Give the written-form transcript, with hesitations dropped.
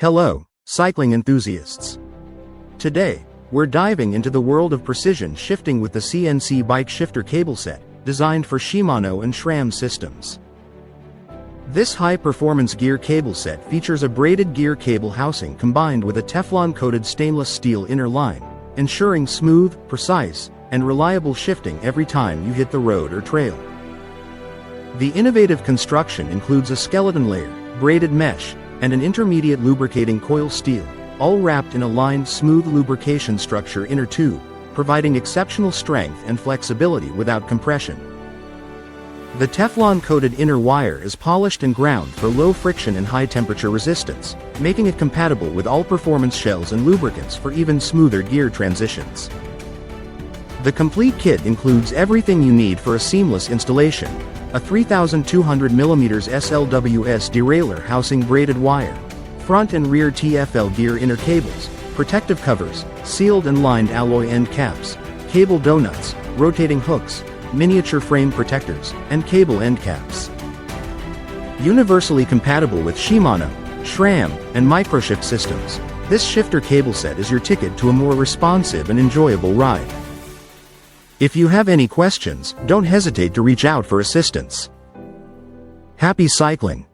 Hello, cycling enthusiasts. Today, we're diving into the world of precision shifting with the CNC bike shifter cable set, designed for Shimano and SRAM systems. This high-performance gear cable set features a braided gear cable housing combined with a Teflon-coated stainless steel inner line, ensuring smooth, precise, and reliable shifting every time you hit the road or trail. The innovative construction includes a skeleton layer, braided mesh, and an intermediate lubricating coil steel, all wrapped in a lined smooth lubrication structure inner tube, providing exceptional strength and flexibility without compression. The Teflon-coated inner wire is polished and ground for low friction and high temperature resistance, making it compatible with all performance shells and lubricants for even smoother gear transitions. The complete kit includes everything you need for a seamless installation: a 3200mm SLWS derailleur housing braided wire, front and rear TFL gear inner cables, protective covers, sealed and lined alloy end caps, cable donuts, rotating hooks, miniature frame protectors, and cable end caps. Universally compatible with Shimano, SRAM, and microchip systems, this shifter cable set is your ticket to a more responsive and enjoyable ride. If you have any questions, don't hesitate to reach out for assistance. Happy cycling!